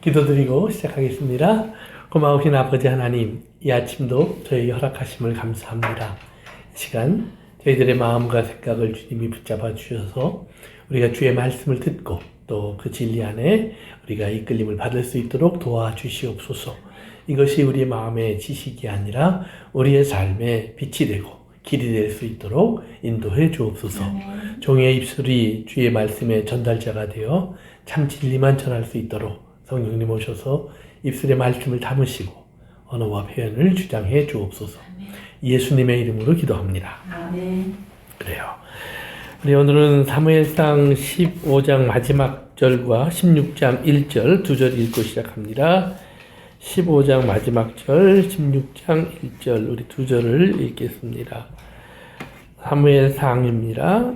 기도드리고 시작하겠습니다. 고마우신 아버지 하나님, 이 아침도 저에게 허락하심을 감사합니다. 이 시간 저희들의 마음과 생각을 주님이 붙잡아 주셔서 우리가 주의 말씀을 듣고 또 그 진리 안에 우리가 이끌림을 받을 수 있도록 도와주시옵소서. 이것이 우리의 마음의 지식이 아니라 우리의 삶의 빛이 되고 길이 될 수 있도록 인도해 주옵소서. 종의 입술이 주의 말씀의 전달자가 되어 참 진리만 전할 수 있도록 성령님 오셔서 입술의 말씀을 담으시고 언어와 표현을 주장해 주옵소서. 예수님의 이름으로 기도합니다. 아멘. 그래요. 우리 오늘은 사무엘상 15장 마지막 절과 16장 1절 두 절 읽고 시작합니다. 15장 마지막 절, 16장 1절 우리 두 절을 읽겠습니다. 사무엘상입니다.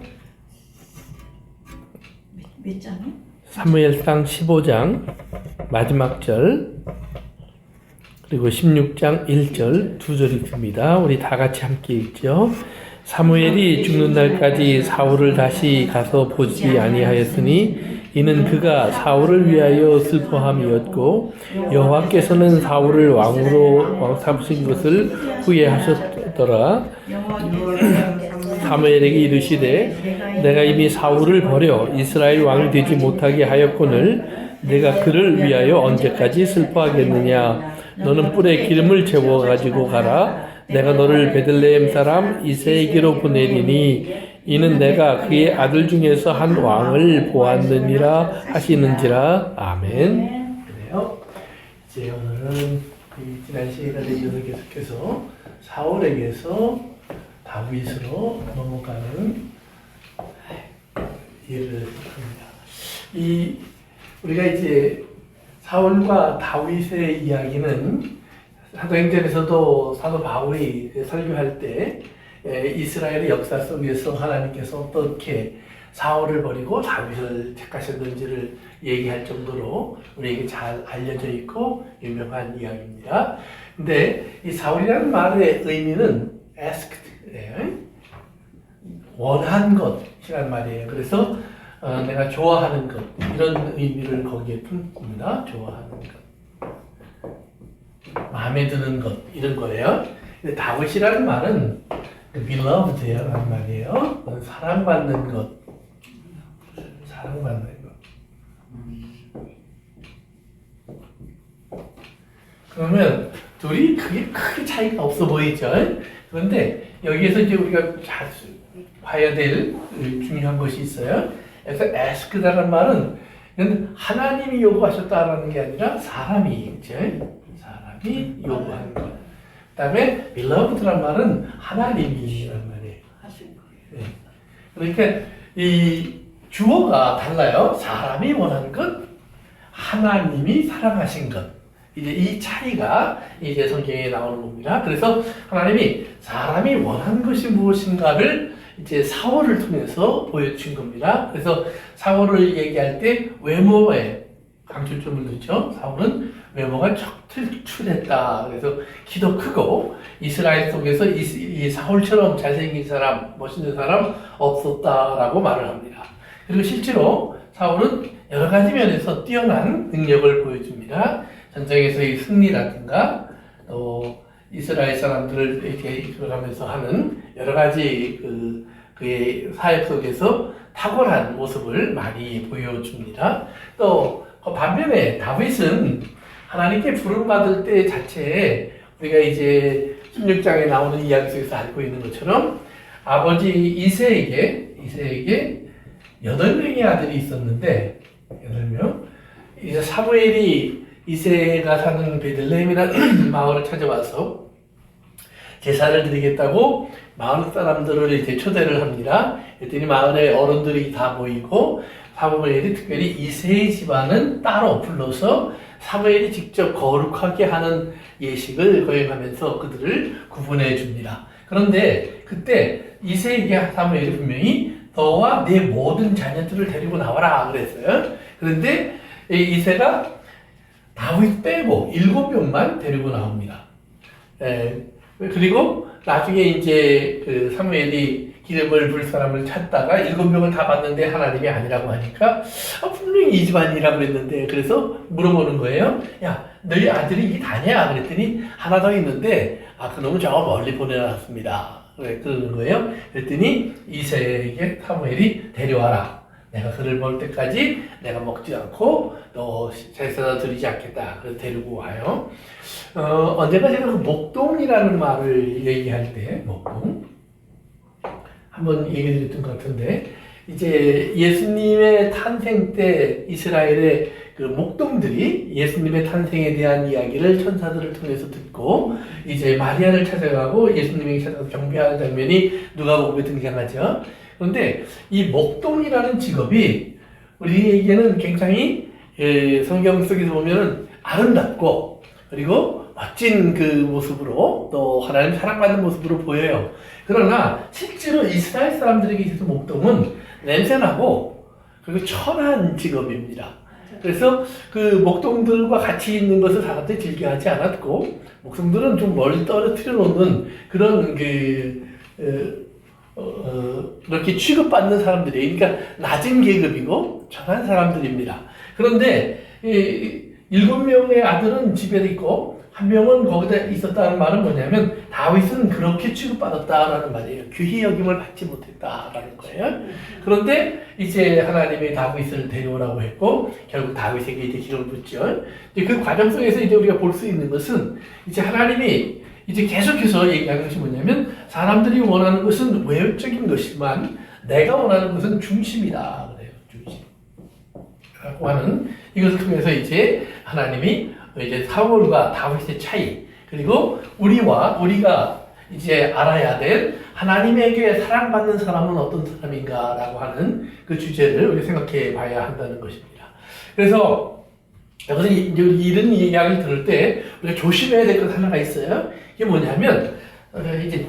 몇 장이요? 사무엘상 15장 마지막 절 그리고 16장 1절 두 절 읽습니다. 우리 다 같이 함께 읽죠. 사무엘이 죽는 날까지 사울을 다시 가서 보지 아니하였으니 이는 그가 사울을 위하여 슬퍼함이었고 여호와께서는 사울을 왕으로 삼으신 것을 후회하셨더라. 사무엘에게 이르시되 내가 이미 사울을 버려 이스라엘 왕이 되지 못하게 하였거늘 내가 그를 위하여 언제까지 슬퍼하겠느냐. 너는 뿔에 기름을 채워 가지고 가라. 내가 너를 베들레헴 사람 이새에게로 보내리니 이는 내가 그의 아들 중에서 한 왕을 보았느니라 하시는지라. 아멘. 그래요. 이제 오늘은 지난 시간에 이어서 계속해서 사울에게서 다윗으로 넘어가는 일을 합니다. 우리가 이제 사울과 다윗의 이야기는 사도행전에서도 사도 바울이 설교할 때 이스라엘의 역사 속에서 하나님께서 어떻게 사울을 버리고 다윗을 택하셨는지를 얘기할 정도로 우리에게 잘 알려져 있고 유명한 이야기입니다. 근데 이 사울이라는 말의 의미는 asked, 원한 것이란 말이에요. 그래서 내가 좋아하는 것 이런 의미를 거기에 품습니다. 좋아하는 것. 마음에 드는 것 이런 거예요. 근데 다윗이라는 말은 beloved라는 말이에요. 사랑받는 것, 사랑받는 것. 그러면 둘이 크게 차이가 없어 보이죠. 그런데 여기에서 이제 우리가 잘 봐야 될 중요한 것이 있어요. 그래서 ask다라는 말은 하나님이 요구하셨다라는 게 아니라 사람이 있죠. 요구하는 것. 그 다음에 beloved란 말은 하나님이란 말이에요. 네. 그러니까 이 주어가 달라요. 사람이 원하는 것, 하나님이 사랑하신 것. 이제 이 차이가 이제 성경에 나오는 겁니다. 그래서 하나님이 사람이 원하는 것이 무엇인가를 이제 사울을 통해서 보여주신 겁니다. 그래서 사울을 얘기할 때 외모에 강조점을 두죠. 사울은 외모가 특출했다. 그래서 키도 크고 이스라엘 속에서 이 사울처럼 잘생긴 사람, 멋있는 사람 없었다라고 말을 합니다. 그리고 실제로 사울은 여러 가지 면에서 뛰어난 능력을 보여줍니다. 전쟁에서의 승리라든가 또 이스라엘 사람들을 이렇게 이끌어가면서 하는 여러 가지 그의 사역 속에서 탁월한 모습을 많이 보여줍니다. 또 반면에 다윗은 하나님께 부름받을 때 자체에 우리가 이제 16장에 나오는 이야기 속에서 알고 있는 것처럼 아버지 이새에게 8명의 아들이 있었는데 8명 이제 사무엘이 이새가 사는 베들레헴이라는 마을을 찾아와서 제사를 드리겠다고 마을 사람들을 이제 초대를 합니다. 그랬더니 마을의 어른들이 다 모이고 사무엘이 특별히 이새의 집안은 따로 불러서 사무엘이 직접 거룩하게 하는 예식을 거행하면서 그들을 구분해 줍니다. 그런데 그때 이새에게 사무엘이 분명히 너와 내 모든 자녀들을 데리고 나와라 그랬어요. 그런데 이새가 다윗 빼고 7명만 데리고 나옵니다. 그리고 나중에 이제 사무엘이 기름을 불 사람을 찾다가 7명을 다 봤는데 하나님이 아니라고 하니까 분명히 이 집안이라고 그랬는데 그래서 물어보는 거예요. 야, 너희 아들이 이게 다냐? 그랬더니 하나 더 있는데 그놈은 저 멀리 보내놨습니다. 그러는 거예요. 그랬더니 이새에게 사무엘이 데려와라. 내가 그를 볼 때까지 내가 먹지 않고 너 제사도 드리지 않겠다. 그래서 데리고 와요. 언제가 제가 그 목동이라는 말을 얘기할 때 목동 한번 얘기 드렸던 것 같은데 이제 예수님의 탄생 때 이스라엘의 그 목동들이 예수님의 탄생에 대한 이야기를 천사들을 통해서 듣고 이제 마리아를 찾아가고 예수님에게 찾아가서 경배하는 장면이 누가복음에 등장하죠. 그런데 이 목동이라는 직업이 우리에게는 굉장히 성경 속에서 보면은 아름답고 그리고 멋진 그 모습으로 또 하나님 사랑받는 모습으로 보여요. 그러나 실제로 이스라엘 사람들에게 있어서 목동은 냄새나고 그리고 천한 직업입니다. 그래서 그 목동들과 같이 있는 것을 사람들이 즐겨하지 않았고 목동들은 좀 멀리 떨어뜨려 놓는 그런 그렇게 취급받는 사람들이 그러니까 낮은 계급이고 천한 사람들입니다. 그런데 7명의 아들은 집에 있고 1명은 거기다 있었다는 말은 뭐냐면 다윗은 그렇게 취급받았다라는 말이에요. 귀히 여김을 받지 못했다라는 거예요. 그런데 이제 하나님이 다윗을 데려오라고 했고 결국 다윗에게 이제 기름을 붓죠. 그 과정 속에서 이제 우리가 볼 수 있는 것은 이제 하나님이 이제 계속해서 얘기하는 것이 뭐냐면 사람들이 원하는 것은 외적인 것이지만 내가 원하는 것은 중심이다 그래요. 중심이라고 하는 이것을 통해서 이제 하나님이 이제 사울과 다윗의 차이 그리고 우리가 이제 알아야 될 하나님에게 사랑받는 사람은 어떤 사람인가라고 하는 그 주제를 우리 생각해 봐야 한다는 것입니다. 그래서 여기서 이런 이야기를 들을 때 우리가 조심해야 될 것 하나가 있어요. 이게 뭐냐면 이제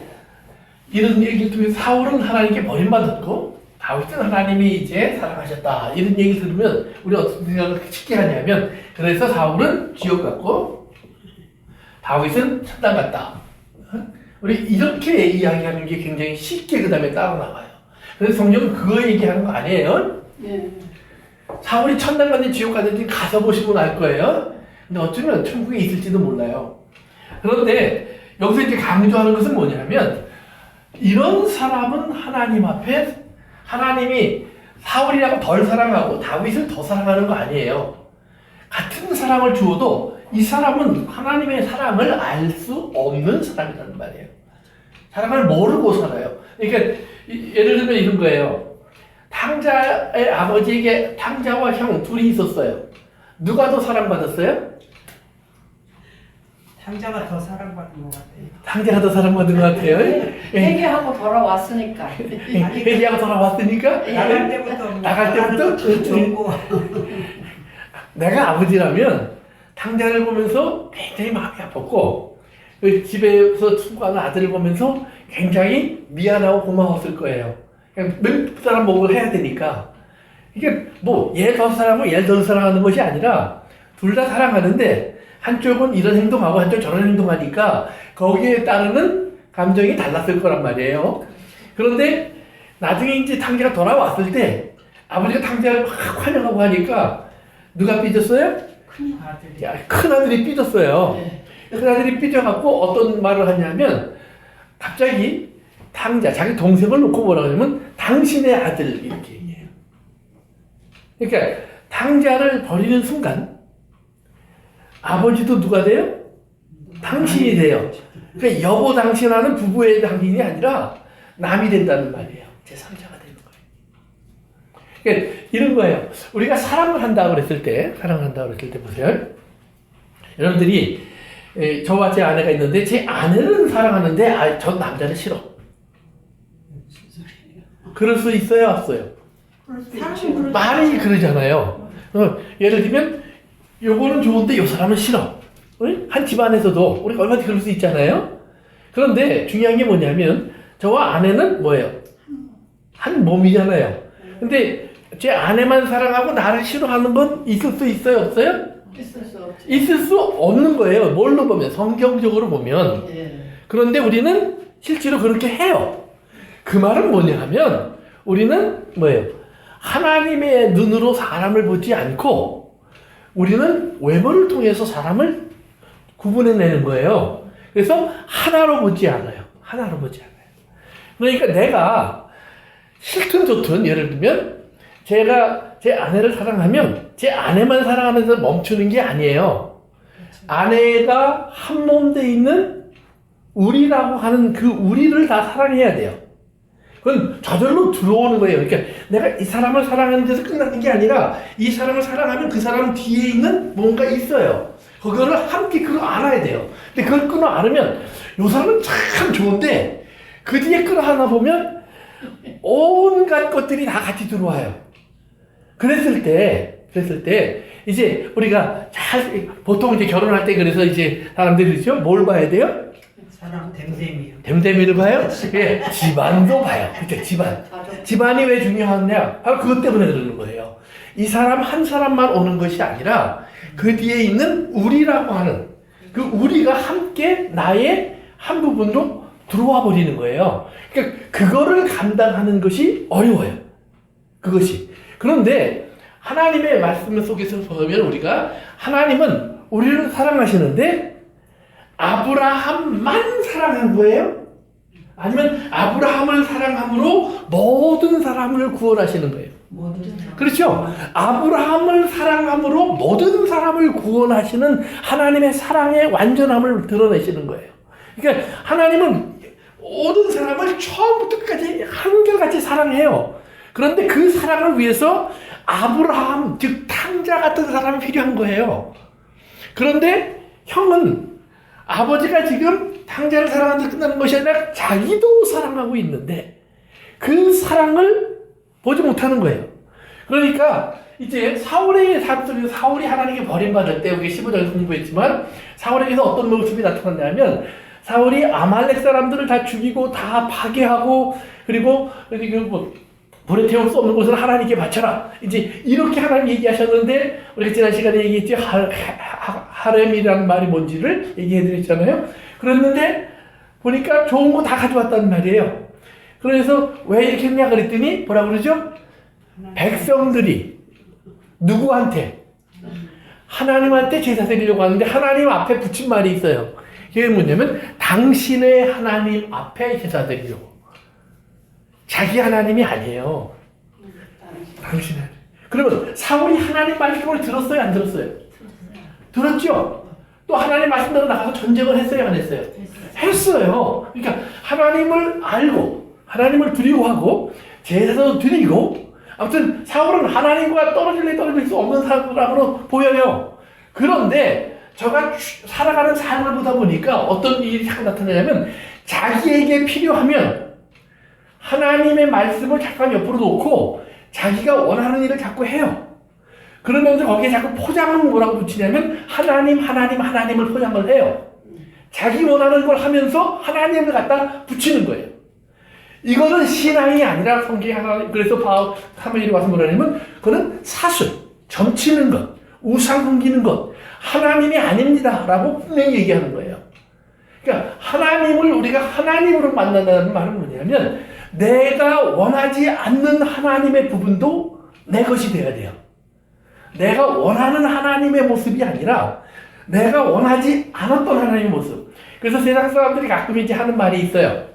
이런 얘기를 통해서 사울은 하나님께 버림받았고 다윗은 하나님이 이제 사랑하셨다 이런 얘기를 들으면 우리 어떤 생각을 쉽게 하냐면 그래서 사울은 지옥 갔고 다윗은 천당 갔다. 우리 이렇게 이야기하는 게 굉장히 쉽게 그 다음에 따로 나와요. 그래서 성경은 그거 얘기하는 거 아니에요. 네. 사울이 천당 갔는지 지옥 갔는지 가서 보시면 알 거예요. 근데 어쩌면 천국에 있을지도 몰라요. 그런데 여기서 이제 강조하는 것은 뭐냐면 이런 사람은 하나님 앞에 하나님이 사울이라고 덜 사랑하고 다윗을 더 사랑하는 거 아니에요. 같은 사랑을 주어도 이 사람은 하나님의 사랑을 알 수 없는 사람이라는 말이에요. 사랑을 모르고 살아요. 그러니까 예를 들면 이런 거예요. 탕자의 아버지에게 탕자와 형 둘이 있었어요. 누가 더 사랑받았어요? 탕자가 더 사랑받은 것 같아요. 탕자가 더 사랑받은 것 같아요. 회개하고 돌아왔으니까. 회개하고 돌아왔으니까. 나갈 때부터 좋고. 내가 아버지라면 탕자를 보면서 굉장히 마음이 아팠고 그 집에서 충고하는 아들을 보면서 굉장히 미안하고 고마웠을 거예요. 그냥 몇 사람 목을 해야 되니까 이게 뭐 얘 더 사랑하고 얘 덜 사랑하는 것이 아니라 둘 다 사랑하는데 한쪽은 이런 행동하고 한쪽 저런 행동하니까 거기에 따르는 감정이 달랐을 거란 말이에요. 그런데 나중에 이제 탕자가 돌아왔을 때 아버지가 탕자를 막 환영하고 하니까 누가 삐졌어요? 큰 아들이 삐졌어요. 네. 큰 아들이 삐져갖고 어떤 말을 하냐면 갑자기 탕자, 자기 동생을 놓고 뭐라고 하냐면 당신의 아들 이렇게 얘기해요. 그러니까 탕자를 버리는 순간 아버지도 누가 돼요? 당신이 돼요. 그러니까 여보 당신하는 부부의 당신이 아니라 남이 된다는 말이에요. 제3자가 되는 거예요. 그러니까 이런 거예요. 우리가 사랑을 한다고 그랬을 때 보세요. 여러분들이 저와 제 아내가 있는데 제 아내는 사랑하는데 저 남자는 싫어. 그럴 수 있어요, 없어요? 말이 그러잖아요. 예를 들면 요거는 좋은데 요 사람은 싫어. 한 집안에서도 우리가 얼마든지 그럴 수 있잖아요. 그런데 중요한 게 뭐냐면 저와 아내는 뭐예요? 한 몸이잖아요. 근데 제 아내만 사랑하고 나를 싫어하는 건 있을 수 있어요, 없어요? 있을 수 없는 거예요. 뭘로 보면 성경적으로 보면. 그런데 우리는 실제로 그렇게 해요. 그 말은 뭐냐 하면 우리는 뭐예요? 하나님의 눈으로 사람을 보지 않고 우리는 외모를 통해서 사람을 구분해내는 거예요. 그래서 하나로 보지 않아요. 하나로 보지 않아요. 그러니까 내가 싫든 좋든 예를 들면 제가 제 아내를 사랑하면 제 아내만 사랑하면서 멈추는 게 아니에요. 아내가 한 몸 돼 있는 우리라고 하는 그 우리를 다 사랑해야 돼요. 그건 저절로 들어오는 거예요. 그러니까 내가 이 사람을 사랑하는 데서 끝나는 게 아니라 이 사람을 사랑하면 그 사람 뒤에 있는 뭔가 있어요. 그거를 함께 끌어 안아야 돼요. 근데 그걸 끌어 안으면 이 사람은 참 좋은데 그 뒤에 끌어 안아 보면 온갖 것들이 다 같이 들어와요. 그랬을 때 이제 우리가 보통 이제 결혼할 때 그래서 이제 사람들이죠 뭘 봐야 돼요? 사람 댐댐이요. 댐댐이를 봐요? 예, 집안도 봐요. 그쵸, 집안이 왜 중요하냐? 바로 그것 때문에 그러는 거예요. 이 사람 한 사람만 오는 것이 아니라 그 뒤에 있는 우리라고 하는 그 우리가 함께 나의 한 부분으로 들어와 버리는 거예요. 그러니까 그거를 감당하는 것이 어려워요. 그것이. 그런데 하나님의 말씀 속에서 보면 우리가 하나님은 우리를 사랑하시는데 아브라함만 사랑한 거예요? 아니면 아브라함을 사랑함으로 모든 사람을 구원하시는 거예요? 그렇죠? 아브라함을 사랑함으로 모든 사람을 구원하시는 하나님의 사랑의 완전함을 드러내시는 거예요. 그러니까 하나님은 모든 사람을 처음부터 끝까지 한결같이 사랑해요. 그런데 그 사랑을 위해서 아브라함, 즉 탕자 같은 사람이 필요한 거예요. 그런데 형은 아버지가 지금 탕자를 사랑하는 데 끝나는 것이 아니라 자기도 사랑하고 있는데 그 사랑을 보지 못하는 거예요. 그러니까 이제 사울의 삶 속에서 사울이 하나님께 버림받을 때 우리 15장에서 공부했지만 사울에게서 어떤 모습이 나타났냐면 사울이 아말렉 사람들을 다 죽이고 다 파괴하고 그리고 뭐 불에 태울 수 없는 것을 하나님께 바쳐라. 이제 이렇게 하나님 얘기하셨는데 우리가 지난 시간에 얘기했죠. 하렘이라는 말이 뭔지를 얘기해드렸잖아요. 그랬는데 보니까 좋은 거 다 가져왔다는 말이에요. 그래서 왜 이렇게 했냐 그랬더니 뭐라 그러죠? 백성들이 누구한테? 하나님한테 제사 드리려고 하는데 하나님 앞에 붙인 말이 있어요. 그게 뭐냐면 당신의 하나님 앞에 제사 드리려고. 자기 하나님이 아니에요. 당신은. 그러면 사울이 하나님 말씀을 들었어요? 안 들었어요? 들었죠? 또 하나님 말씀대로 나가서 전쟁을 했어요? 안 했어요? 했어요. 그러니까 하나님을 알고 하나님을 두려워하고 제사도 드리고 아무튼 사울은 하나님과 떨어질 수 없는 사람으로 보여요. 그런데 저가 살아가는 삶을 보다 보니까 어떤 일이 자꾸 나타나냐면 자기에게 필요하면 하나님의 말씀을 잠깐 옆으로 놓고 자기가 원하는 일을 자꾸 해요. 그러면서 거기에 자꾸 포장을 뭐라고 붙이냐면 하나님을 포장을 해요. 자기 원하는 걸 하면서 하나님을 갖다 붙이는 거예요. 이거는 신앙이 아니라 성경에 하나님, 그래서 사무엘이 와서 뭐라냐면 그거는 사술, 점치는 것, 우상 섬기는 것, 하나님이 아닙니다 라고 분명히 얘기하는 거예요. 그러니까 하나님을 우리가 하나님으로 만난다는 말은 뭐냐면 내가 원하지 않는 하나님의 부분도 내 것이 되어야 돼요. 내가 원하는 하나님의 모습이 아니라 내가 원하지 않았던 하나님의 모습. 그래서 세상 사람들이 가끔 이제 하는 말이 있어요.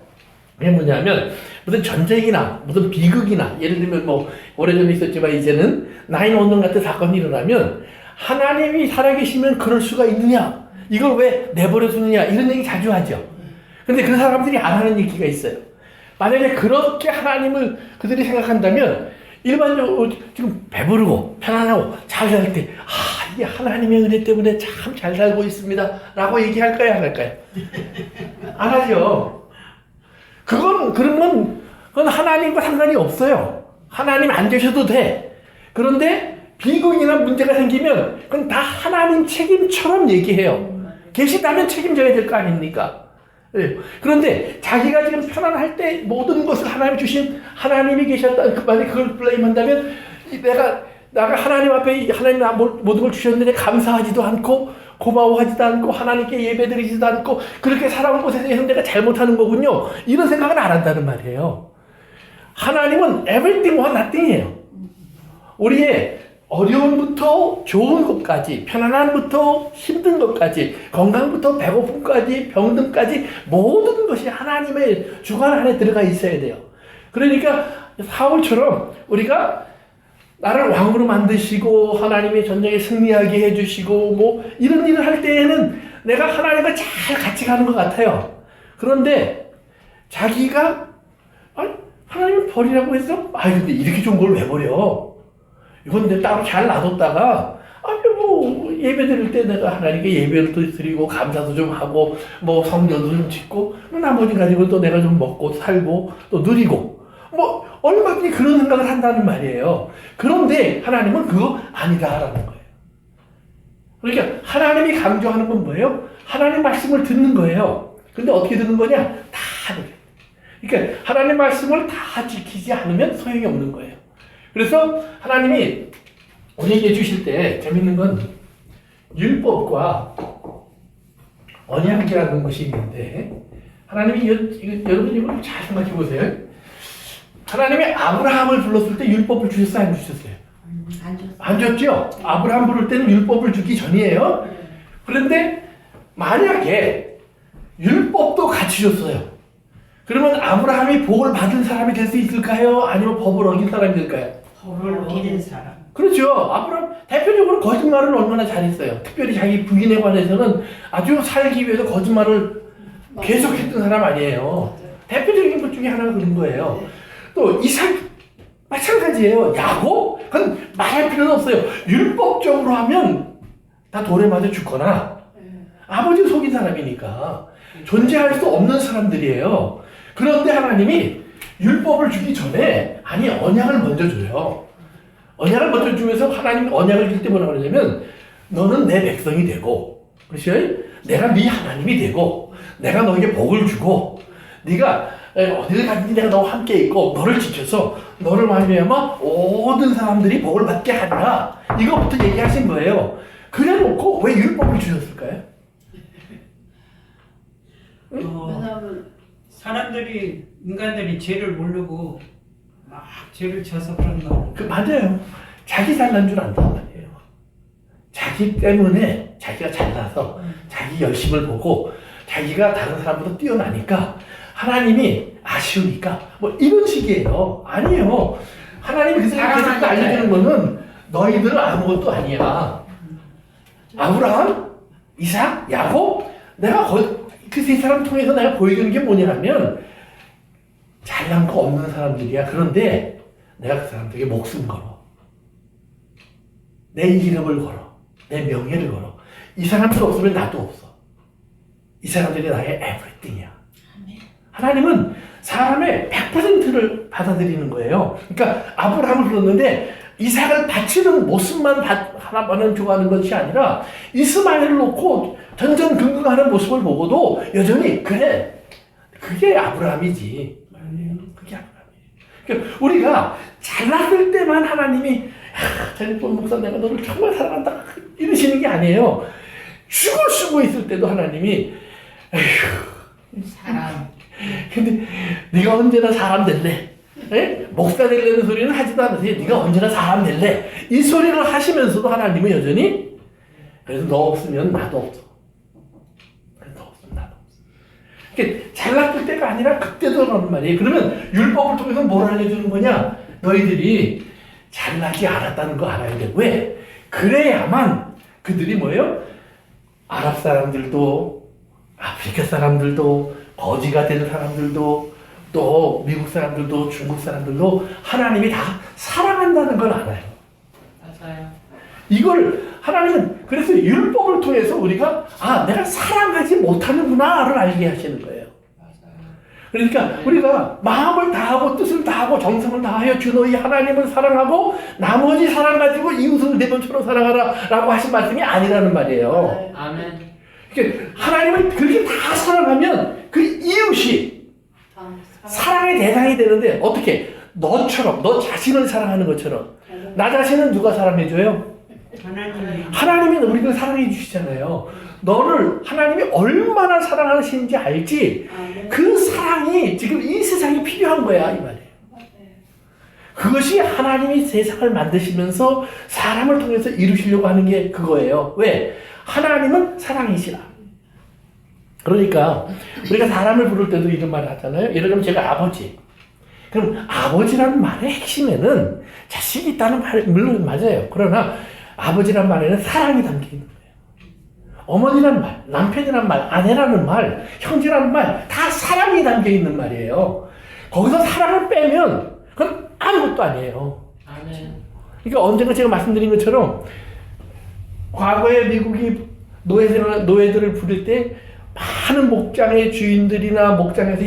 그게 뭐냐면 무슨 전쟁이나 무슨 비극이나 예를 들면 뭐 오래전에 있었지만 이제는 9/11 같은 사건이 일어나면 하나님이 살아계시면 그럴 수가 있느냐? 이걸 왜 내버려 두느냐? 이런 얘기 자주 하죠. 근데 그 사람들이 안 하는 얘기가 있어요. 만약에 그렇게 하나님을 그들이 생각한다면 일반적으로 지금 배부르고 편안하고 잘 살 때 이게 하나님의 은혜 때문에 참 잘 살고 있습니다 라고 얘기할까요? 안 할까요? 안 하죠. 그건 하나님과 상관이 없어요. 하나님 안 계셔도 돼. 그런데 비극이나 문제가 생기면 그건 다 하나님 책임처럼 얘기해요. 계시다면 책임져야 될 거 아닙니까? 네. 그런데 자기가 지금 편안할 때 모든 것을 하나님 주신 하나님이 계셨다. 만약에 그걸 블레임한다면 내가 하나님 앞에 하나님 모든 걸 주셨는데 감사하지도 않고 고마워하지도 않고 하나님께 예배드리지도 않고 그렇게 살아온 것에 대해서 내가 잘못하는 거군요. 이런 생각은 안 한다는 말이에요. 하나님은 everything or nothing이에요. 우리의 어려움부터 좋은 것까지, 편안함부터 힘든 것까지, 건강부터 배고픔까지, 병든까지 모든 것이 하나님의 주관 안에 들어가 있어야 돼요. 그러니까 사울처럼 우리가 나를 왕으로 만드시고 하나님의 전쟁에 승리하게 해주시고 뭐 이런 일을 할 때에는 내가 하나님과 잘 같이 가는 것 같아요. 그런데 자기가 하나님을 버리라고 했어? 근데 이렇게 좋은 걸 왜 버려? 이건 내 따로 잘 놔뒀다가 뭐 예배 드릴 때 내가 하나님께 예배를 또 드리고 감사도 좀 하고 뭐 성전도 좀 짓고 뭐 나머지 가지고 또 내가 좀 먹고 살고 또 누리고 뭐 얼마든지 그런 생각을 한다는 말이에요. 그런데 하나님은 그거 아니다라는 거예요. 그러니까 하나님이 강조하는 건 뭐예요? 하나님 말씀을 듣는 거예요. 근데 어떻게 듣는 거냐? 다 듣는 거예요. 그러니까 하나님 말씀을 다 지키지 않으면 소용이 없는 거예요. 그래서 하나님이 우리에게 주실 때 재밌는 건 율법과 언약이라는 것이 있는데 하나님이 여러분 이걸 잘 생각해 보세요. 하나님이 아브라함을 불렀을 때 율법을 주셨어요? 안 주셨어요? 안 줬죠? 아브라함 부를 때는 율법을 주기 전이에요. 그런데 만약에 율법도 같이 줬어요. 그러면 아브라함이 복을 받은 사람이 될 수 있을까요? 아니면 법을 어긴 사람이 될까요? 법을 어기는 사람. 그렇죠. 아브라함 대표적으로 거짓말을 얼마나 잘했어요. 특별히 자기 부인에 관해서는 아주 살기 위해서 거짓말을 계속했던 사람 아니에요. 대표적인 것 중에 하나가 그런 거예요. 또 이삭 마찬가지예요. 야곱? 그건 말할 필요는 없어요. 율법적으로 하면 다 돌에 맞아 죽거나 아버지 속인 사람이니까 존재할 수 없는 사람들이에요. 그런데 하나님이 율법을 주기 전에 언약을 먼저 줘요. 언약을 먼저 주면서 하나님이 언약을 줄 때 뭐라고 그러냐면 너는 내 백성이 되고 그렇죠? 내가 네 하나님이 되고 내가 너에게 복을 주고 네가 어디를 가든지 내가 너와 함께 있고 너를 지켜서 너를 말미암아 모든 사람들이 복을 받게 하리라. 이거부터 얘기하신 거예요. 그래 놓고 왜 율법을 주셨을까요? 왜냐하면 인간들이 죄를 모르고 막 죄를 져서 그런 거. 맞아요. 자기 잘난 줄 안단 말이에요. 자기 때문에 자기가 잘나서 자기 열심을 보고 자기가 다른 사람보다 뛰어나니까 하나님이 아쉬우니까 뭐 이런 식이에요. 아니에요. 하나님이 계속 알려주는 거는 너희들은 아무것도 아니야. 아브라함, 이삭, 야곱 내가 그 세 사람 통해서 내가 보여주는 게 뭐냐면 잘난 거 없는 사람들이야. 그런데 내가 그 사람들에게 목숨 걸어. 내 이름을 걸어. 내 명예를 걸어. 이 사람들 없으면 나도 없어. 이 사람들이 나의 everything이야. 하나님은 사람의 100%를 받아들이는 거예요. 그러니까 아브라함을 불렀는데 이삭을 바치는 모습만 하나만은 좋아하는 것이 아니라 이스마엘을 놓고 전전긍긍하는 모습을 보고도 여전히 그래 그게 아브라함이지. 그게 아브라함이지. 그러니까 우리가 잘났을 때만 하나님이 전일본 목사 내가 너를 정말 사랑한다 이러시는 게 아니에요. 쓰고 있을 때도 하나님이 에휴 사람. 근데 네가 언제나 사람 될래? 에? 목사 되려는 소리는 하지도 않으세요. 네가 언제나 사람 될래? 이 소리를 하시면서도 하나님은 여전히 그래서 너 없으면 나도 없어. 그래서 너 없으면 나도 없어. 그러니까 잘났을 때가 아니라 그때도라는 말이에요. 그러면 율법을 통해서 뭘 알려주는 거냐? 너희들이 잘나지 않았다는 거 알아야 돼. 왜? 그래야만 그들이 뭐예요? 아랍 사람들도 아프리카 사람들도 거지가 되는 사람들도 또 미국 사람들도 중국 사람들도 하나님이 다 사랑한다는 걸 알아요. 맞아요. 이걸 하나님은 그래서 율법을 통해서 우리가 내가 사랑하지 못하는구나를 알게 하시는 거예요. 맞아요. 그러니까 우리가 마음을 다하고 뜻을 다하고 정성을 다하여 주 너희 하나님을 사랑하고 나머지 사랑 가지고 이웃을 내 몸처럼 사랑하라 라고 하신 말씀이 아니라는 말이에요. 아멘. 그러니까 하나님을 그렇게 다 사랑하면 그 이웃이 사랑의 대상이 되는데 어떻게? 너처럼 너 자신을 사랑하는 것처럼 나 자신은 누가 사랑해줘요? 하나님이 우리를 사랑해 주시잖아요. 너를 하나님이 얼마나 사랑하시는지 알지? 그 사랑이 지금 이 세상에 필요한 거야 이 말이에요. 그것이 하나님이 세상을 만드시면서 사람을 통해서 이루시려고 하는 게 그거예요. 왜? 하나님은 사랑이시라. 그러니까 우리가 사람을 부를 때도 이런 말을 하잖아요. 예를 들면 제가 아버지. 그럼 아버지라는 말의 핵심에는 자식이 있다는 말, 물론 맞아요. 그러나 아버지라는 말에는 사랑이 담겨 있는 거예요. 어머니라는 말, 남편이라는 말, 아내라는 말, 형제라는 말, 다 사랑이 담겨 있는 말이에요. 거기서 사랑을 빼면 그건 아무것도 아니에요. 아멘. 그러니까 언젠가 제가 말씀드린 것처럼 과거에 미국이 노예들을 부릴 때 많은 목장의 주인들이나 목장에서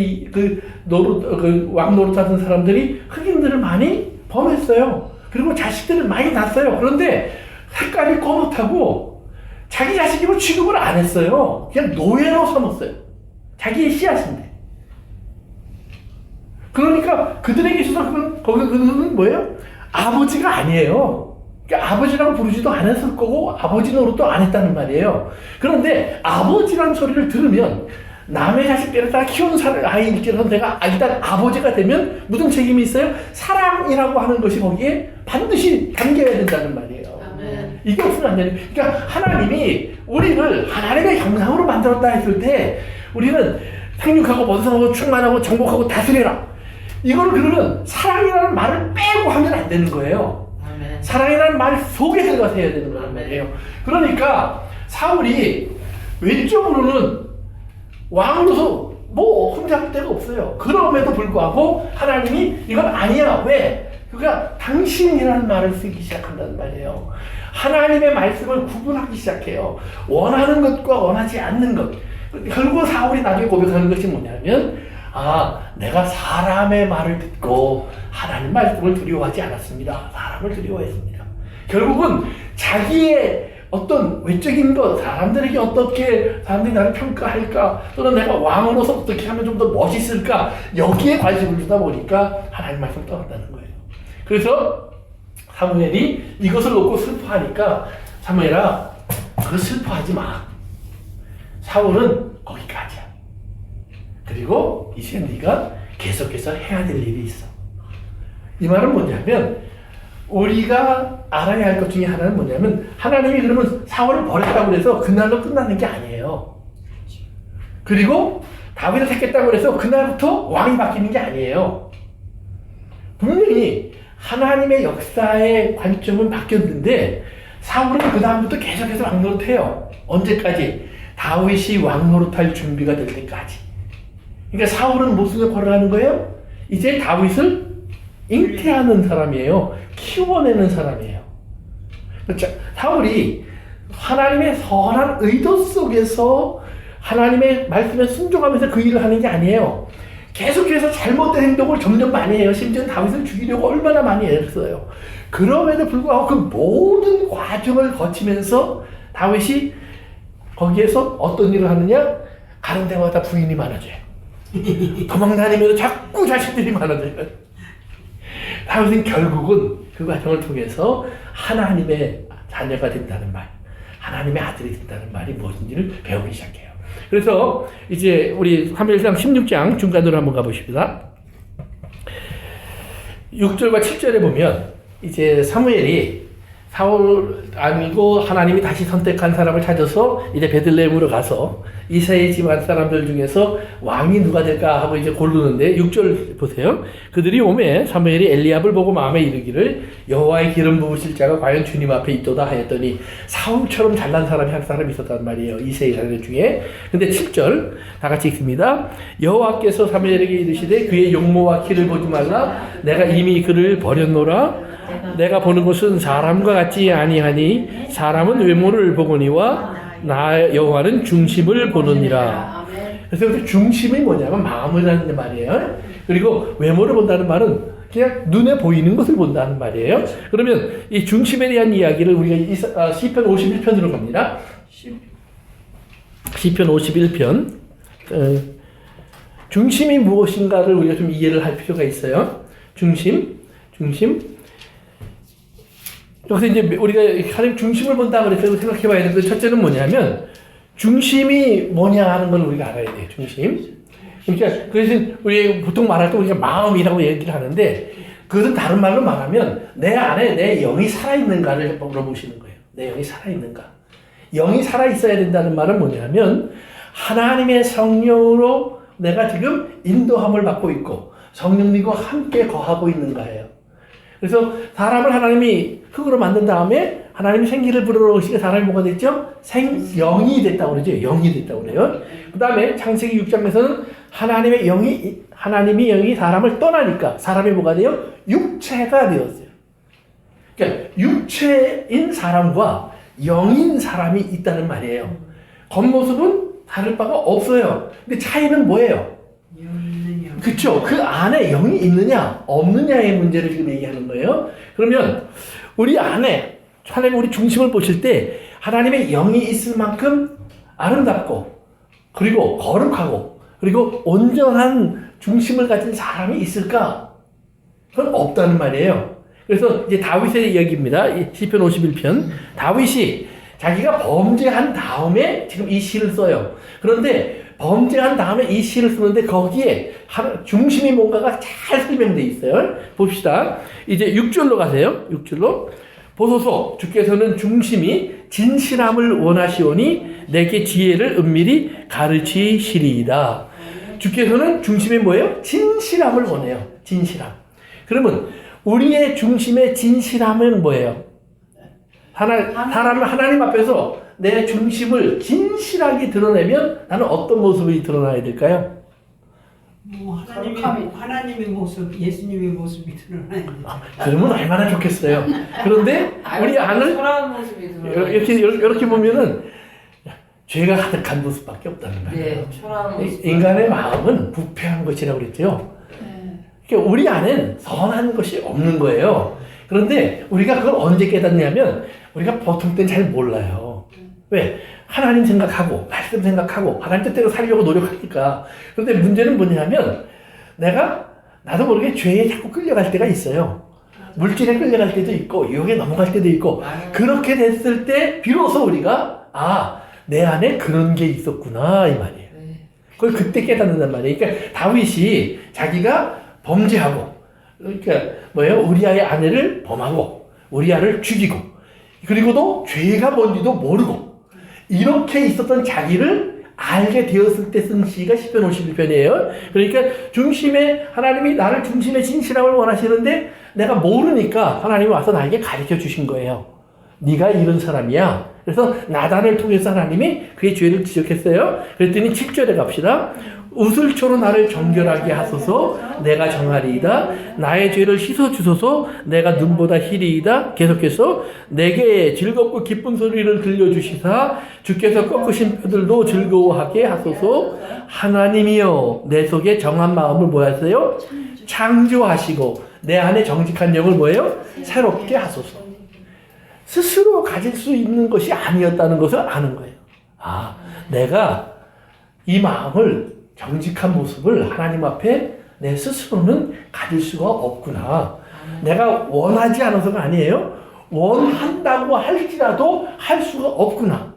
왕 노릇하던 사람들이 흑인들을 많이 범했어요. 그리고 자식들을 많이 낳았어요. 그런데 색깔이 검었다고 자기 자식으로 취급을 안 했어요. 그냥 노예로 삼았어요. 자기의 씨앗인데. 그러니까 그들에게 있어서 그들은 뭐예요? 아버지가 아니에요. 그러니까 아버지라고 부르지도 않았을 거고 아버지 노릇도 안 했다는 말이에요. 그런데 아버지라는 소리를 들으면 남의 자식들을 다 키운 아이일지라도 내가 일단 아버지가 되면 무슨 책임이 있어요? 사랑이라고 하는 것이 거기에 반드시 담겨야 된다는 말이에요. 아멘. 이게 없으면 안 되는. 그러니까 하나님이 우리를 하나님의 형상으로 만들었다 했을 때 우리는 생육하고 번성하고 충만하고 정복하고 다스리라. 이거를 그러면 사랑이라는 말을 빼고 하면 안 되는 거예요. 아멘. 사랑이라는 말 속에 들어가서 해야 되는 거란 말이에요. 그러니까 사울이 왼쪽으로는 왕으로서 뭐 혼잡할 데가 없어요. 그럼에도 불구하고 하나님이 이건 아니야. 왜? 그러니까 당신이라는 말을 쓰기 시작한다는 말이에요. 하나님의 말씀을 구분하기 시작해요. 원하는 것과 원하지 않는 것. 결국 사울이 나중에 고백하는 것이 뭐냐면 내가 사람의 말을 듣고 하나님 말씀을 두려워하지 않았습니다. 사람을 두려워했습니다. 결국은 자기의 어떤 외적인 것, 사람들에게 어떻게 사람들이 나를 평가할까, 또는 내가 왕으로서 어떻게 하면 좀 더 멋있을까, 여기에 관심을 주다 보니까 하나님 말씀을 떠났다는 거예요. 그래서 사무엘이 이것을 놓고 슬퍼하니까 사무엘아, 그거 슬퍼하지 마. 사울은 거기까지야. 그리고 이제 네가 계속해서 해야 될 일이 있어. 이 말은 뭐냐면 우리가 알아야 할 것 중에 하나는 뭐냐면 하나님이 그러면 사울을 버렸다고 해서 그날로 끝나는 게 아니에요. 그리고 다윗을 택했다고 해서 그날부터 왕이 바뀌는 게 아니에요. 분명히 하나님의 역사의 관점은 바뀌었는데 사울은 그 다음부터 계속해서 왕 노릇해요. 언제까지? 다윗이 왕 노릇할 준비가 될 때까지. 그러니까 사울은 무슨 역할을 하는 거예요? 이제 다윗을 잉태하는 사람이에요. 키워내는 사람이에요. 그렇죠? 사울이 하나님의 선한 의도 속에서 하나님의 말씀에 순종하면서 그 일을 하는 게 아니에요. 계속해서 잘못된 행동을 점점 많이 해요. 심지어 다윗을 죽이려고 얼마나 많이 애썼어요. 그럼에도 불구하고 그 모든 과정을 거치면서 다윗이 거기에서 어떤 일을 하느냐? 가는 데마다 부인이 많아져요. 도망다니면서 자꾸 자식들이 많아져요. 다윗은 결국은 그 과정을 통해서 하나님의 자녀가 된다는 말, 하나님의 아들이 된다는 말이 무엇인지를 배우기 시작해요. 그래서 이제 우리 사무엘상 16장 중간으로 한번 가보십니다. 6절과 7절에 보면 이제 사무엘이 사울 아니고 하나님이 다시 선택한 사람을 찾아서 이제 베들레헴으로 가서 이사의 집안 사람들 중에서 왕이 누가 될까 하고 이제 고르는데 6절 보세요. 그들이 오매 사무엘이 엘리압을 보고 마음에 이르기를 여호와의 기름 부으실 자가 과연 주님 앞에 있도다 하였더니 사울처럼 잘난 사람이 한 사람이 있었단 말이에요. 이사의 자녀 중에. 근데 7절 다 같이 읽습니다. 여호와께서 사무엘에게 이르시되 그의 용모와 키를 보지 말라. 내가 이미 그를 버렸노라. 내가 보는 것은 사람과 같지 아니하니 사람은 외모를 보거니와 나 여호와는 중심을 보느니라. 그래서 그 중심이 뭐냐면 마음을 하는 말이에요. 그리고 외모를 본다는 말은 그냥 눈에 보이는 것을 본다는 말이에요. 그러면 이 중심에 대한 이야기를 우리가 시편 51편으로 갑니다. 시편 51편 중심이 무엇인가를 우리가 좀 이해를 할 필요가 있어요. 중심 여기서 이제 우리가 하나님 중심을 본다 그래서 생각해 봐야 되는데 첫째는 뭐냐면 중심이 뭐냐 하는 걸 우리가 알아야 돼요. 중심. 그러니까 그래서 우리 보통 말할 때 우리가 마음이라고 얘기를 하는데 그것은 다른 말로 말하면 내 안에 내 영이 살아있는가를 물어보시는 거예요. 내 영이 살아있는가. 영이 살아있어야 된다는 말은 뭐냐면 하나님의 성령으로 내가 지금 인도함을 받고 있고 성령님과 함께 거하고 있는가예요. 그래서 사람을 하나님이 흙으로 만든 다음에 하나님이 생기를 불어넣으시니까 사람이 뭐가 됐죠? 영이 됐다고 그러죠. 영이 됐다고 그래요. 그 다음에 창세기 6장에서는 하나님의 영이 사람을 떠나니까 사람이 뭐가 돼요? 육체가 되었어요. 그러니까 육체인 사람과 영인 사람이 있다는 말이에요. 겉모습은 다를 바가 없어요. 근데 차이는 뭐예요? 그쵸? 그 안에 영이 있느냐 없느냐의 문제를 지금 얘기하는 거예요. 그러면 우리 안에 하나님 우리 중심을 보실 때 하나님의 영이 있을 만큼 아름답고 그리고 거룩하고 그리고 온전한 중심을 가진 사람이 있을까? 그건 없다는 말이에요. 그래서 이제 다윗의 이야기입니다. 시편 51편. 다윗이 자기가 범죄한 다음에 지금 이 시를 써요. 그런데 범죄한 다음에 이 시를 쓰는데 거기에 중심이 뭔가가 잘 설명되어 있어요. 봅시다. 이제 6절로 가세요. 6절로. 보소서 주께서는 중심이 진실함을 원하시오니 내게 지혜를 은밀히 가르치시리이다. 주께서는 중심이 뭐예요? 진실함을 원해요. 진실함. 그러면 우리의 중심의 진실함은 뭐예요? 하나님 앞에서 내 중심을 진실하게 드러내면 나는 어떤 모습이 드러나야 될까요? 뭐 하나님의 모습, 예수님의 모습이 드러나야 돼. 그러면 얼마나 좋겠어요. 그런데 우리 안을 이렇게 보면은 죄가 가득한 모습밖에 없다는 거예요. 네, 초라한 모습. 인간의 마음은 부패한 것이라고 그랬죠. 그러니까 우리 안엔 선한 것이 없는 거예요. 그런데 우리가 그걸 언제 깨닫냐면 우리가 보통 때는 잘 몰라요. 왜? 하나님 생각하고 말씀 생각하고 하나님 뜻대로 살려고 노력하니까. 그런데 문제는 뭐냐면 나도 모르게 죄에 자꾸 끌려갈 때가 있어요. 물질에 끌려갈 때도 있고 유혹에 넘어갈 때도 있고 그렇게 됐을 때 비로소 우리가 내 안에 그런 게 있었구나 이 말이에요. 그걸 그때 깨닫는단 말이에요. 그러니까 다윗이 자기가 범죄하고 그러니까 우리아의 아내를 범하고 우리아를 죽이고 그리고도 죄가 뭔지도 모르고 이렇게 있었던 자기를 알게 되었을 때 쓴 시가 시편 51편이에요. 그러니까 하나님이 나를 중심에 진실함을 원하시는데 내가 모르니까 하나님이 와서 나에게 가르쳐 주신 거예요. 네가 이런 사람이야. 그래서 나단을 통해서 하나님이 그의 죄를 지적했어요. 그랬더니 7절에 갑시다. 우슬초로 나를 정결하게 하소서 내가 정하리이다. 나의 죄를 씻어주소서 내가 눈보다 희리이다. 계속해서 내게 즐겁고 기쁜 소리를 들려주시사 주께서 꺾으신 뼈들도 즐거워하게 하소서. 하나님이여 내 속에 정한 마음을 뭐 하세요? 창조하시고 내 안에 정직한 영을 뭐예요? 새롭게 하소서. 스스로 가질 수 있는 것이 아니었다는 것을 아는 거예요. 내가 이 마음을 정직한 모습을 하나님 앞에 내 스스로는 가질 수가 없구나. 내가 원하지 않아서가 아니에요. 원한다고 할지라도 할 수가 없구나.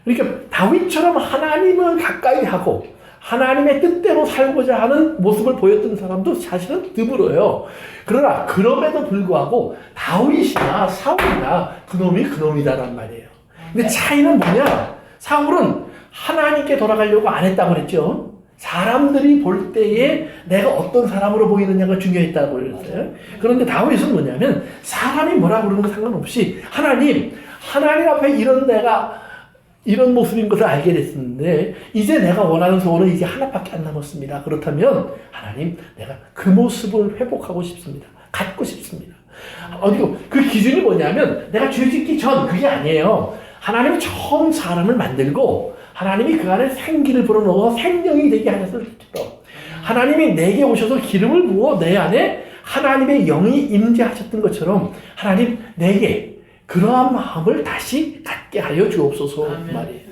그러니까 다윗처럼 하나님을 가까이 하고 하나님의 뜻대로 살고자 하는 모습을 보였던 사람도 사실은 드물어요. 그러나 그럼에도 불구하고 다윗이나 사울이나 그놈이다란 말이에요. 근데 차이는 뭐냐? 사울은 하나님께 돌아가려고 안 했다고 그랬죠. 사람들이 볼 때에 내가 어떤 사람으로 보이느냐가 중요했다고 그랬어요. 그런데 다윗은 뭐냐면 사람이 뭐라 그러는 거 상관없이 하나님 앞에 이런 모습인 것을 알게 됐었는데 이제 내가 원하는 소원은 이제 하나밖에 안 남았습니다. 그렇다면 하나님 내가 그 모습을 회복하고 싶습니다. 갖고 싶습니다. 그 기준이 뭐냐면 내가 죄 짓기 전 그게 아니에요. 하나님이 처음 사람을 만들고 하나님이 그 안에 생기를 불어넣어 생명이 되게 하셨을 때처럼 하나님이 내게 오셔서 기름을 부어 내 안에 하나님의 영이 임재하셨던 것처럼 하나님 내게 그러한 마음을 다시 갖게 하여 주옵소서 말이에요.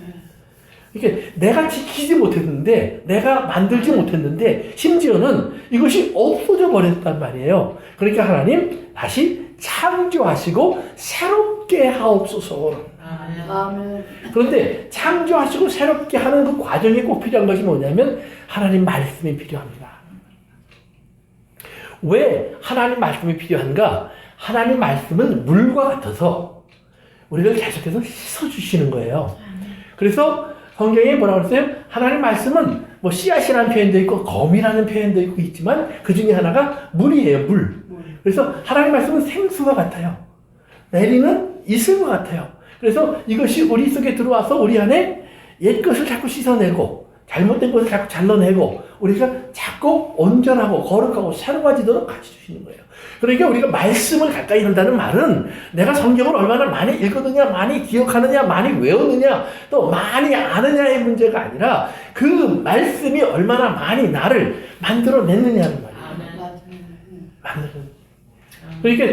그러니까 내가 지키지 못했는데 내가 만들지 못했는데 심지어는 이것이 없어져 버렸단 말이에요. 그러니까 하나님 다시 창조하시고 새롭게 하옵소서. 아멘. 그런데 창조하시고 새롭게 하는 그 과정에 꼭 필요한 것이 뭐냐면 하나님 말씀이 필요합니다. 왜 하나님 말씀이 필요한가? 하나님 말씀은 물과 같아서 우리를 계속해서 씻어주시는 거예요. 그래서 성경에 뭐라고 그랬어요? 하나님 말씀은 뭐 씨앗이라는 표현도 있고 검이라는 표현도 있고 있지만 그 중에 하나가 물이에요, 물. 그래서 하나님 말씀은 생수와 같아요. 내리는 이슬과 같아요. 그래서 이것이 우리 속에 들어와서 우리 안에 옛 것을 자꾸 씻어내고 잘못된 것을 자꾸 잘라내고 우리가 자꾸 온전하고 거룩하고 새로워지도록 가르쳐 주시는 거예요. 그러니까 우리가 말씀을 가까이 한다는 말은 내가 성경을 얼마나 많이 읽었느냐, 많이 기억하느냐, 많이 외웠느냐, 또 많이 아느냐의 문제가 아니라 그 말씀이 얼마나 많이 나를 만들어냈느냐는 말이에요. 그러니까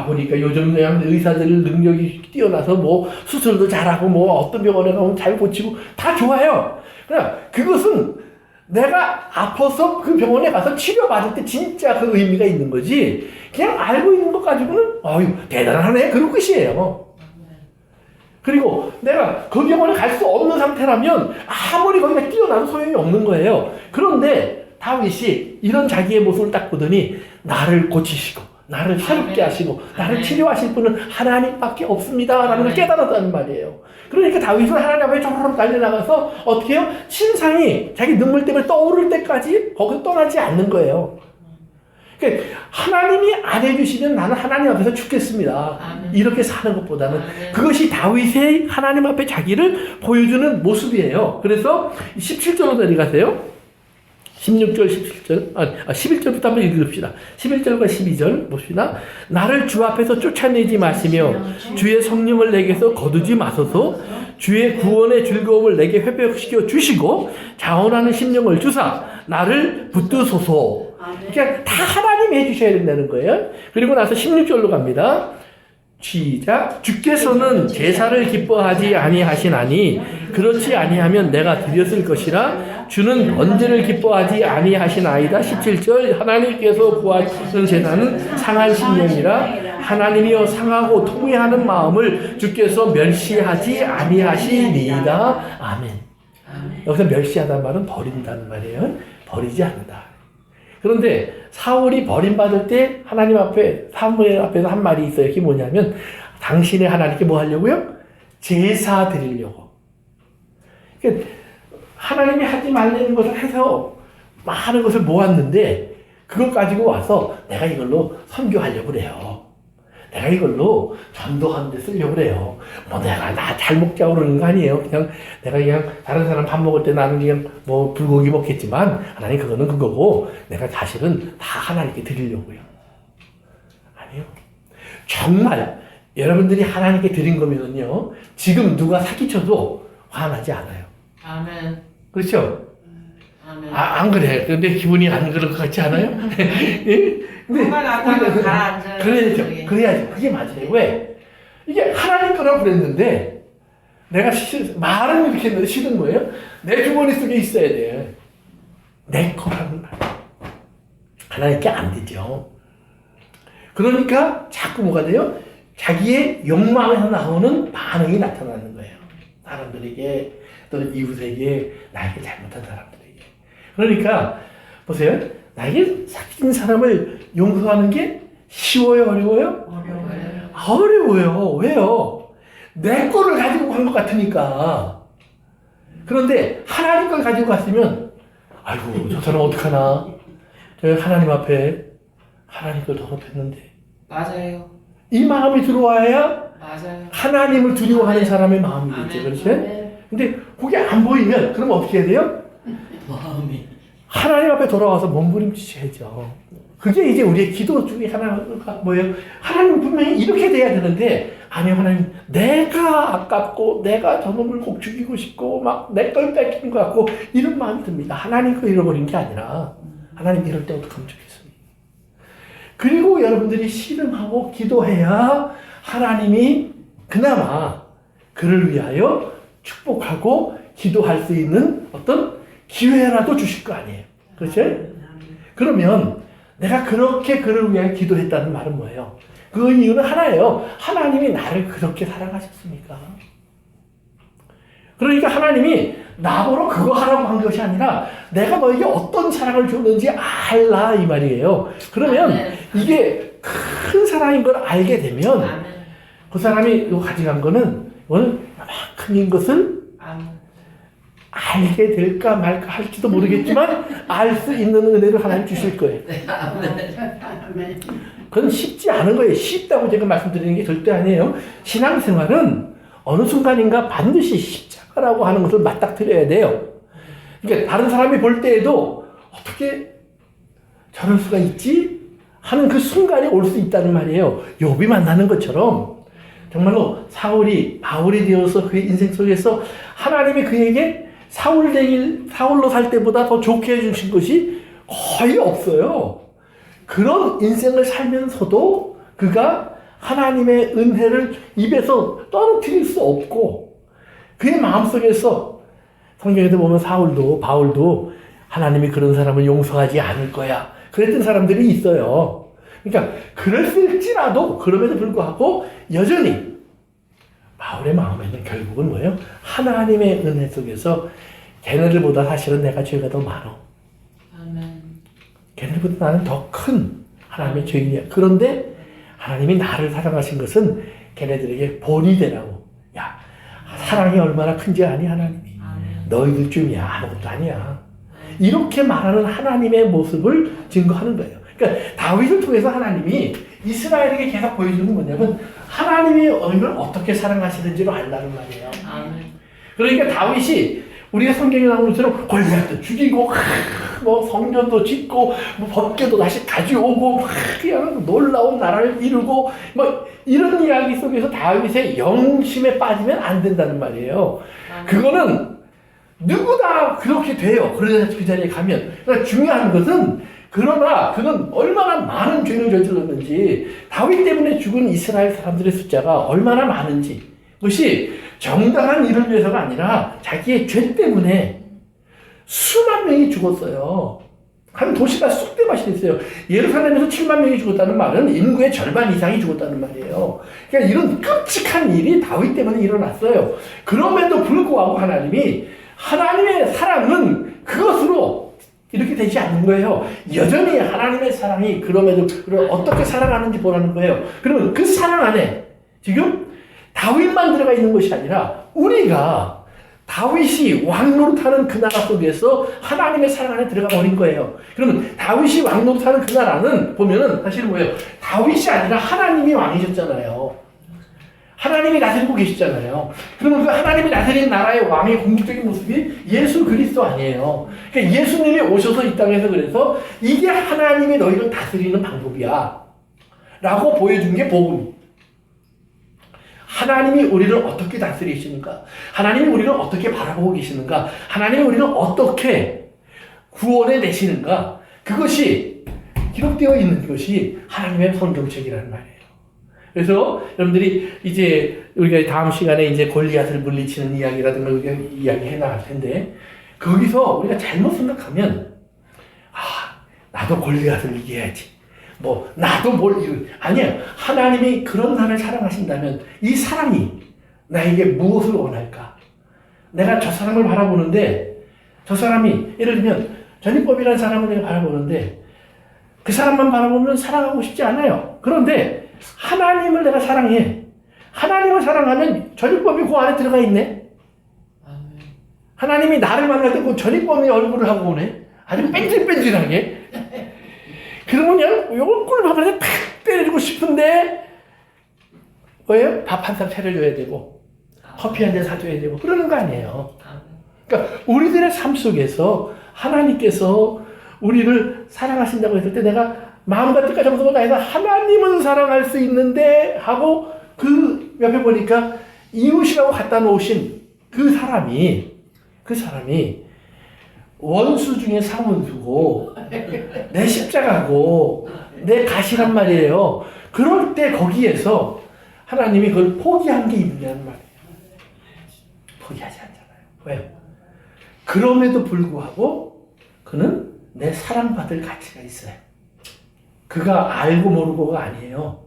보니까 요즘 의사들 능력이 뛰어나서 뭐 수술도 잘하고 뭐 어떤 병원에 가면 잘 고치고 다 좋아요. 그러나 그것은 내가 아파서 그 병원에 가서 치료받을 때 진짜 그 의미가 있는 거지. 그냥 알고 있는 것 가지고는 대단하네 그런 끝이에요. 그리고 내가 그 병원에 갈 수 없는 상태라면 아무리 거기가 뛰어나도 소용이 없는 거예요. 그런데 다윗이 이런 자기의 모습을 딱 보더니 나를 고치시고 나를 새롭게 하시고 나를 치료하실 분은 하나님밖에 없습니다 라는 걸 깨달았다는 말이에요. 그러니까 다윗은 하나님 앞에 쪼르륵 달려나가서 어떻게 해요? 신상이 자기 눈물 때문에 떠오를 때까지 거기서 떠나지 않는 거예요. 그러니까 하나님이 안 해주시면 나는 하나님 앞에서 죽겠습니다. 이렇게 사는 것보다는 그것이 다윗의 하나님 앞에 자기를 보여주는 모습이에요. 그래서 17절로 내려가세요. 16절, 17절, 11절부터 한번 읽읍시다. 11절과 12절 봅시다. 나를 주 앞에서 쫓아내지 마시며 주의 성령을 내게서 거두지 마소서. 주의 구원의 즐거움을 내게 회복시켜 주시고 자원하는 심령을 주사 나를 붙드소서. 그러니까 다 하나님이 해주셔야 된다는 거예요. 그리고 나서 16절로 갑니다. 시작. 주께서는 제사를 기뻐하지 아니하시나니 그렇지 아니하면 내가 드렸을 것이라 주는 언제를 기뻐하지 아니하시나이다. 17절. 하나님께서 구하시는 제사는 상한 심령이라 하나님이여 상하고 통회하는 마음을 주께서 멸시하지 아니하시니이다. 아멘. 여기서 멸시하다는 말은 버린다는 말이에요. 버리지 않는다. 그런데 사울이 버림받을 때 하나님 앞에 사무엘 앞에서 한 말이 있어요. 그게 뭐냐면 당신의 하나님께 뭐 하려고요? 제사 드리려고. 그러니까 하나님이 하지 말라는 것을 해서 많은 것을 모았는데 그걸 가지고 와서 내가 이걸로 선교하려고 그래요. 내가 이걸로 전도하는 데 쓰려고 그래요. 뭐 내가 나 잘 먹자고 그러는 거 아니에요. 내가 그냥 다른 사람 밥 먹을 때 나는 그냥 뭐 불고기 먹겠지만 하나님 그거는 그거고 내가 사실은 다 하나님께 드리려고요. 아니요. 정말 여러분들이 하나님께 드린 거면요. 지금 누가 사기쳐도 화나지 않아요. 아멘. 그렇죠? 아멘. 안 그래. 근데 기분이 안 그럴 것 같지 않아요? 예? 근데 그래야죠. 그래야죠. 그게 맞아요. 왜? 이게 하나님 거라고 그랬는데 내가 말은 이렇게 싫은 거예요. 내 주머니 속에 있어야 돼. 내 거라는 말. 하나님께 안 되죠. 그러니까 자꾸 뭐가 돼요? 자기의 욕망에서 나오는 반응이 나타나는 거예요. 사람들에게 또는 이웃에게 나에게 잘못한 사람들에게. 그러니까 보세요. 나에게 사귄 사람을 용서하는 게 쉬워요? 어려워요? 어려워요. 왜요? 내 거를 가지고 간 것 같으니까. 그런데 하나님 걸 가지고 갔으면 아이고 저 사람 어떡하나. 저 하나님 앞에 하나님 걸 더럽혔는데. 맞아요. 이 마음이 들어와야 맞아요. 하나님을 두려워하는 사람의 마음이겠죠. 그렇죠? 근데 그게 안 보이면 그럼 어떻게 해야 돼요? 마음이. 하나님 앞에 돌아와서 몸부림치셔야죠. 그게 이제 우리의 기도 중에 하나가 뭐예요? 하나님 분명히 이렇게 돼야 되는데 아니요 하나님 내가 아깝고 내가 저놈을 꼭 죽이고 싶고 막 내 걸 뺏긴 것 같고 이런 마음이 듭니다. 하나님 거 잃어버린 게 아니라 하나님 이럴 때 어떻게 하면 좋겠습니까? 그리고 여러분들이 씨름하고 기도해야 하나님이 그나마 그를 위하여 축복하고 기도할 수 있는 어떤 기회라도 주실 거 아니에요. 그렇죠? 그러면 내가 그렇게 그를 위해 기도했다는 말은 뭐예요? 그 이유는 하나예요. 하나님이 나를 그렇게 사랑하셨으니까. 그러니까 하나님이 나보러 그거 하라고 한 것이 아니라 내가 너에게 어떤 사랑을 줬는지 알라 이 말이에요. 그러면 아멘. 이게 큰 사랑인 걸 알게 되면 아멘. 그 사람이 이거 가져간 거는 이거는 이만큼인 것을 아멘. 알게 될까 말까 할지도 모르겠지만 알 수 있는 은혜를 하나님 주실 거예요. 아멘. 그건 쉽지 않은 거예요. 쉽다고 제가 말씀드리는 게 절대 아니에요. 신앙생활은 어느 순간인가 반드시 십자가라고 하는 것을 맞닥뜨려야 돼요. 그러니까 다른 사람이 볼 때에도 어떻게 저럴 수가 있지? 하는 그 순간이 올 수 있다는 말이에요. 욥이 만나는 것처럼 정말로 사울이 바울이 되어서 그의 인생 속에서 하나님이 그에게 사울로 살 때보다 더 좋게 해주신 것이 거의 없어요. 그런 인생을 살면서도 그가 하나님의 은혜를 입에서 떨어뜨릴 수 없고 그의 마음속에서 성경에도 보면 바울도 하나님이 그런 사람을 용서하지 않을 거야. 그랬던 사람들이 있어요. 그러니까 그랬을지라도 그럼에도 불구하고 여전히 바울의 마음에는 결국은 뭐예요? 하나님의 은혜 속에서 걔네들보다 사실은 내가 죄가 더 많아. 아멘. 걔네들보다 나는 더 큰 하나님의 죄인이야. 그런데 하나님이 나를 사랑하신 것은 걔네들에게 본이 되라고. 야, 사랑이 얼마나 큰지 아니 하나님이. 아멘. 너희들쯤이야 아무것도 아니야. 이렇게 말하는 하나님의 모습을 증거하는 거예요. 그러니까 다윗을 통해서 하나님이 이스라엘에게 계속 보여주는 건 뭐냐면 하나님이 너희를 어떻게 사랑하시는지를 알라는 말이에요. 아멘. 그러니까 다윗이 우리가 성경에 나오는 것처럼 골리앗도 죽이고 뭐 성전도 짓고 뭐 법궤도 다시 가져오고 그냥 놀라운 나라를 이루고 뭐 이런 이야기 속에서 다윗의 영심에 빠지면 안 된다는 말이에요. 그거는 누구나 그렇게 돼요. 그래서 그 자리에 가면. 그러니까 중요한 것은 그러나 그는 얼마나 많은 죄를 저질렀는지 다윗 때문에 죽은 이스라엘 사람들의 숫자가 얼마나 많은지 그것이 정당한 일을 위해서가 아니라 자기의 죄 때문에 수만 명이 죽었어요. 한 도시가 쑥대밭이 됐어요. 예루살렘에서 7만 명이 죽었다는 말은 인구의 절반 이상이 죽었다는 말이에요. 그러니까 이런 끔찍한 일이 다윗 때문에 일어났어요. 그럼에도 불구하고 하나님의 사랑은 그것으로 이렇게 되지 않는 거예요. 여전히 하나님의 사랑이 그럼에도 어떻게 사랑하는지 보라는 거예요. 그러면 그 사랑 안에 지금 다윗만 들어가 있는 것이 아니라 우리가 다윗이 왕노릇하는 그 나라 속에서 하나님의 사랑 안에 들어가 버린 거예요. 그러면 다윗이 왕노릇하는 그 나라는 보면은 사실 뭐예요? 다윗이 아니라 하나님이 왕이셨잖아요. 하나님이 다스리고 계시잖아요. 그러면 그 하나님이 다스리는 나라의 왕의 궁극적인 모습이 예수 그리스도 아니에요. 그러니까 예수님이 오셔서 이 땅에서 그래서 이게 하나님이 너희를 다스리는 방법이야 라고 보여준 게 복음이에요. 하나님이 우리를 어떻게 다스리시는가? 하나님이 우리를 어떻게 바라보고 계시는가? 하나님이 우리를 어떻게 구원해 내시는가? 그것이 기록되어 있는 것이 하나님의 성경책이라는 말이에요. 그래서 여러분들이 이제 우리가 다음 시간에 이제 골리앗을 물리치는 이야기라든가 우리가 이야기해 나갈 텐데 거기서 우리가 잘못 생각하면 나도 골리앗을 이겨야지. 나도 아니야. 하나님이 그런 나를 사랑하신다면 이 사랑이 나에게 무엇을 원할까? 내가 저 사람을 바라보는데 저 사람이 예를 들면 전인법이라는 사람을 내가 바라보는데 그 사람만 바라보면 사랑하고 싶지 않아요. 그런데 하나님을 내가 사랑해. 하나님을 사랑하면 전인법이 그 안에 들어가 있네. 하나님이 나를 만날 때 그 전인법의 얼굴을 하고 오네. 아주 뺀질뺀질하게. 그러면 그냥 요걸 꿀밥을 탁 때려주고 싶은데 뭐예요? 밥 한 상 차려줘야 되고 커피 한 잔 사줘야 되고 그러는 거 아니에요. 그러니까 우리들의 삶 속에서 하나님께서 우리를 사랑하신다고 했을 때 내가 마음과 뜻과 정성을 다해서 하나님은 사랑할 수 있는데 하고 그 옆에 보니까 이웃이라고 갖다 놓으신 그 사람이 원수 중에 상원수고 내 십자가고 내 가시란 말이에요. 그럴 때 거기에서 하나님이 그걸 포기한 게 있냐는 말이에요. 포기하지 않잖아요. 왜요? 그럼에도 불구하고 그는 내 사랑받을 가치가 있어요. 그가 알고 모르고가 아니에요.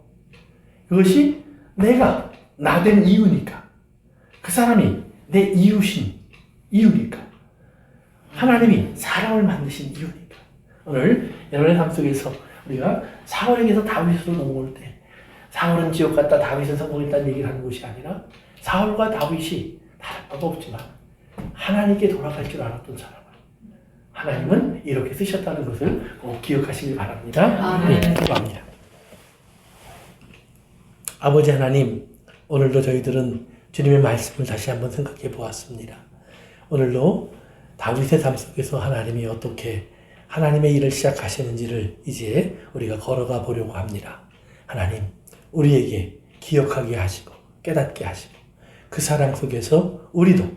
그것이 내가 나 된 이유니까. 그 사람이 내 이유니까. 하나님이 사람을 만드신 이유니까. 오늘 여러분의 삶 속에서 우리가 사울에게서 다윗으로 넘어올 때 사울은 지옥 갔다 다윗은 성공했다는 얘기를 하는 것이 아니라 사울과 다윗이 다른 바도 없지만 하나님께 돌아갈 줄 알았던 사람. 하나님은 이렇게 쓰셨다는 것을 꼭 기억하시길 바랍니다. 네, 기도합니다. 아버지 하나님, 오늘도 저희들은 주님의 말씀을 다시 한번 생각해 보았습니다. 오늘도 다윗의 삶 속에서 하나님이 어떻게 하나님의 일을 시작하시는지를 이제 우리가 걸어가 보려고 합니다. 하나님, 우리에게 기억하게 하시고 깨닫게 하시고 그 사랑 속에서 우리도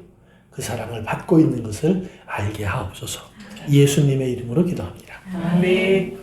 그 사랑을 받고 있는 것을 알게 하옵소서. 예수님의 이름으로 기도합니다. 아멘.